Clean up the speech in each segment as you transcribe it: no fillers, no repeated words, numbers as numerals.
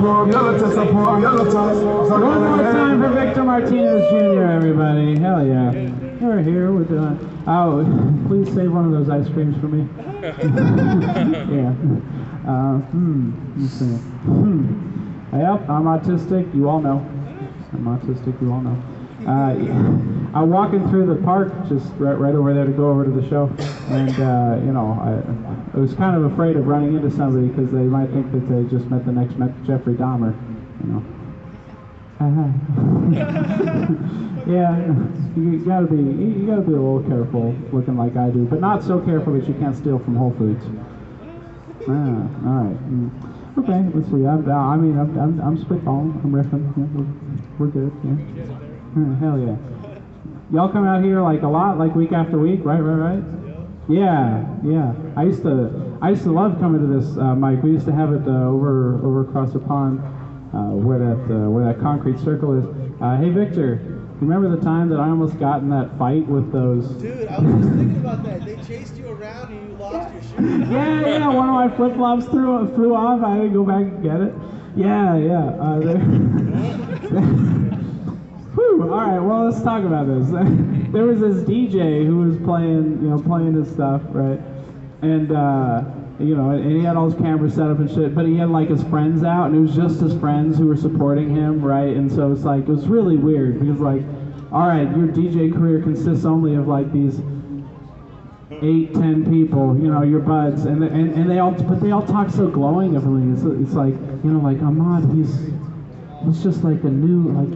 One more time for Victor Martinez Jr., everybody. Hell yeah. We're here. We're doing. Oh, please save one of those ice creams for me. Yeah. Let's see. Yep, I'm autistic. You all know. I'm autistic. You all know. I'm walking through the park, just right over there to go over to the show, and you know, I was kind of afraid of running into somebody because they might think that they just met the next Jeffrey Dahmer, you know. Yeah, you gotta be a little careful looking like I do, but not so careful that you can't steal from Whole Foods. All right. Okay, let's see. I'm spitballing. I'm riffing. Yeah, we're good. Yeah. Hell yeah. Y'all come out here like a lot, like week after week, right? Yeah. I used to love coming to this mic. We used to have it over across the pond, where that concrete circle is. Hey Victor, remember the time that I almost got in that fight with those? Dude, I was just thinking about that. They chased you around and you lost your shoe. Yeah. One of my flip flops flew off. I had to go back and get it. Yeah. Whew, all right, well, let's talk about this. There was this DJ who was playing his stuff, right? And, and he had all his cameras set up and shit, but he had, like, his friends out, and it was just his friends who were supporting him, right? And so it's like, it was really weird, because, like, all right, your DJ career consists only of, like, these 8-10 people, you know, your buds, and they all talk so glowingly. It's like, you know, like, Ahmad, he's just like a new, like,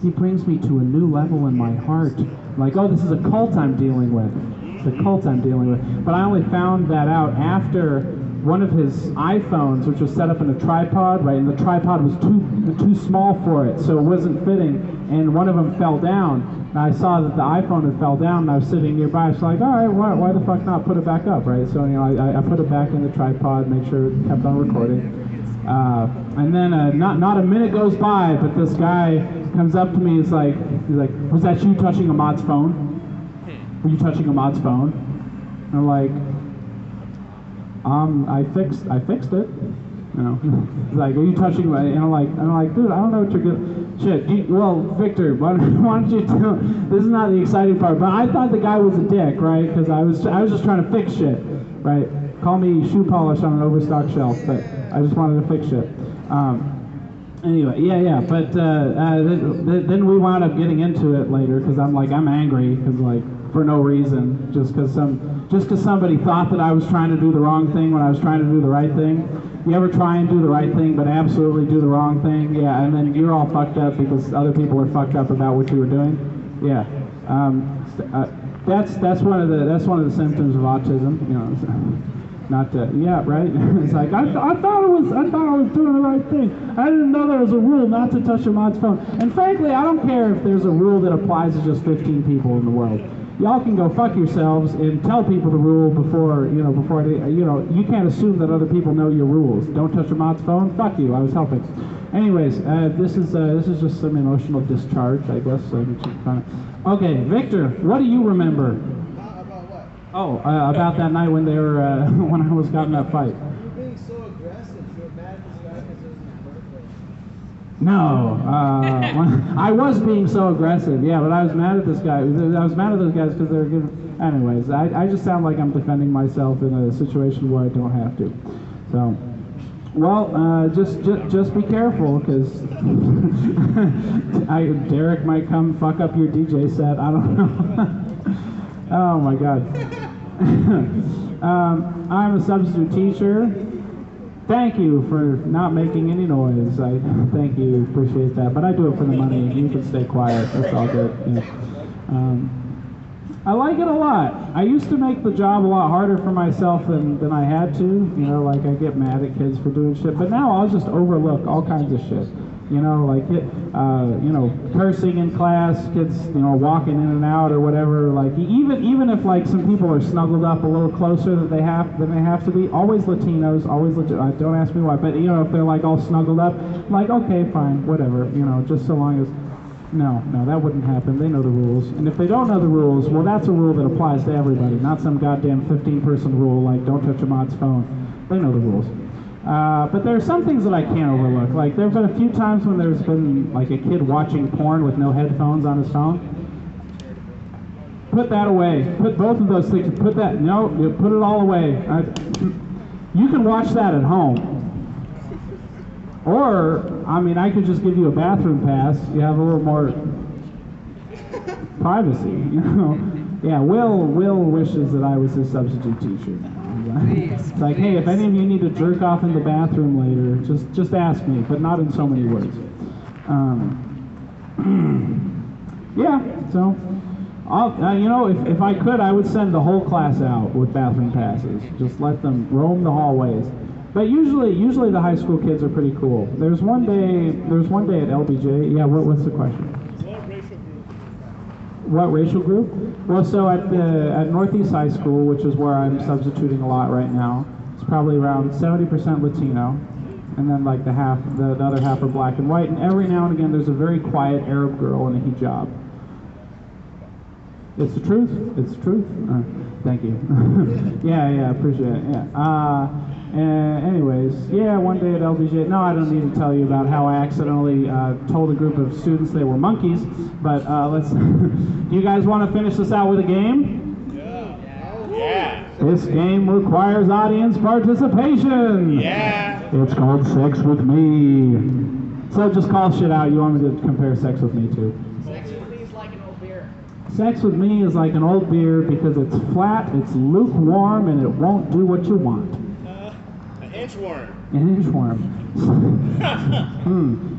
he brings me to a new level in my heart. Like, oh, this is a cult I'm dealing with. It's a cult I'm dealing with. But I only found that out after one of his iPhones, which was set up in a tripod, right? And the tripod was too small for it, so it wasn't fitting. And one of them fell down. And I saw that the iPhone had fell down, and I was sitting nearby. So like, all right, why the fuck not put it back up, right? So, you know, I put it back in the tripod, make sure it kept on recording. And then not a minute goes by, but this guy comes up to me. He's like, was that you touching Ahmad's phone? Were you touching Ahmad's phone? And I'm like, I fixed it. You know, he's like, are you touching my? And I'm like, dude, I don't know what you're doing. Shit. Well, Victor, why don't you do? This is not the exciting part, but I thought the guy was a dick, right? Because I was just trying to fix shit, right? Call me shoe polish on an overstocked shelf, but I just wanted to fix shit. Anyway, yeah. But then we wound up getting into it later because I'm angry because for no reason, just because somebody thought that I was trying to do the wrong thing when I was trying to do the right thing. You ever try and do the right thing but absolutely do the wrong thing? Yeah, and then you're all fucked up because other people are fucked up about what you were doing. Yeah. That's one of the symptoms of autism. You know. Not that, yeah, right? It's like, I thought I was doing the right thing. I didn't know there was a rule not to touch Ahmad's phone. And frankly, I don't care if there's a rule that applies to just 15 people in the world. Y'all can go fuck yourselves and tell people the rule before you can't assume that other people know your rules. Don't touch Ahmad's phone? Fuck you, I was helping. Anyways, this is just some emotional discharge, I guess. Okay, Victor, what do you remember? Oh, about that night when they were when I almost got in that fight. You're being so aggressive. You're mad at this guy because it was his birthday. No, I was being so aggressive. Yeah, but I was mad at this guy. I was mad at those guys because they were giving. Anyways, I just sound like I'm defending myself in a situation where I don't have to. So, well, just be careful because Derek might come fuck up your DJ set. I don't know. Oh my God. I'm a substitute teacher. Thank you for not making any noise. I thank you, appreciate that. But I do it for the money. You can stay quiet. That's all good. Yeah. I like it a lot. I used to make the job a lot harder for myself than I had to. You know, like I get mad at kids for doing shit. But now I'll just overlook all kinds of shit. You know, like cursing in class, kids, walking in and out or whatever. Like even if like some people are snuggled up a little closer than they have to be. Always Latinos, always don't ask me why. But if they're like all snuggled up, I'm like okay, fine, whatever. Just so long as no, that wouldn't happen. They know the rules, and if they don't know the rules, well, that's a rule that applies to everybody, not some goddamn 15-person rule like don't touch Ahmad's phone. They know the rules. But there are some things that I can't overlook. Like there have been a few times when there's been like a kid watching porn with no headphones on his phone. Put that away. Put both of those things. Put that. No, you put it all away. You can watch that at home. Or, I mean, I could just give you a bathroom pass. You have a little more privacy, you know. Yeah, Will wishes that I was his substitute teacher. It's like, hey, if any of you need to jerk off in the bathroom later, just ask me, but not in so many words. Yeah, so, you know, if I could, I would send the whole class out with bathroom passes. Just let them roam the hallways. But usually the high school kids are pretty cool. There's one day at LBJ. Yeah, what's the question? What racial group? Well, so at Northeast High School, which is where I'm substituting a lot right now, it's probably around 70% Latino, and then like the other half are black and white. And every now and again, there's a very quiet Arab girl in a hijab. It's the truth. It's the truth. Thank you. Yeah, appreciate it. Yeah. Anyways, yeah, one day at LBJ, no, I don't need to tell you about how I accidentally told a group of students they were monkeys, but let's, you guys want to finish this out with a game? Yeah. This game requires audience participation. Yeah. It's called Sex With Me. So just call shit out you want me to compare Sex With Me to. Sex with me is like an old beer. Sex With Me is like an old beer because it's flat, it's lukewarm, and it won't do what you want. Inchworm. An inchworm.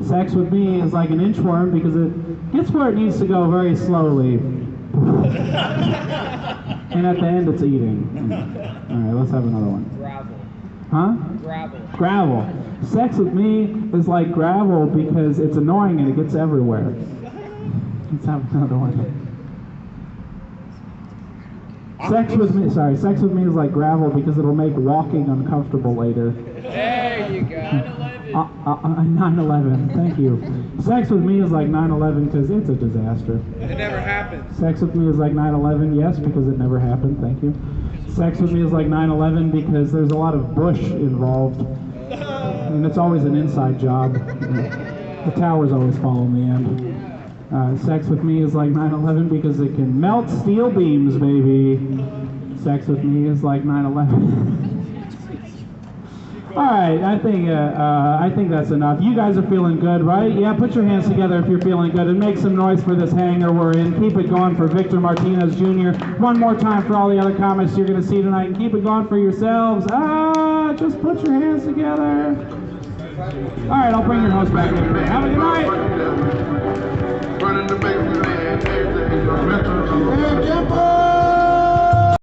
Sex with me is like an inchworm because it gets where it needs to go very slowly. And at the end it's eating. Alright, let's have another one. Gravel. Huh? Gravel. Gravel. Sex with me is like gravel because it's annoying and it gets everywhere. Let's have another one. Sex with me is like gravel because it'll make walking uncomfortable later. There you go. 9/11, thank you. Sex with me is like 9/11 because it's a disaster. It never happens. Sex with me is like 9/11, yes, because it never happened, thank you. Sex with me is like 9/11 because there's a lot of bush involved. And it's always an inside job. The towers always fall in the end. Sex with me is like 9/11 because it can melt steel beams, baby. Sex with me is like 9/11. All right, I think that's enough. You guys are feeling good, right? Yeah, put your hands together if you're feeling good and make some noise for this hangar we're in. Keep it going for Victor Martinez Jr. One more time for all the other comics you're going to see tonight, and keep it going for yourselves. Just put your hands together. All right, I'll bring your host back in. Have a good night.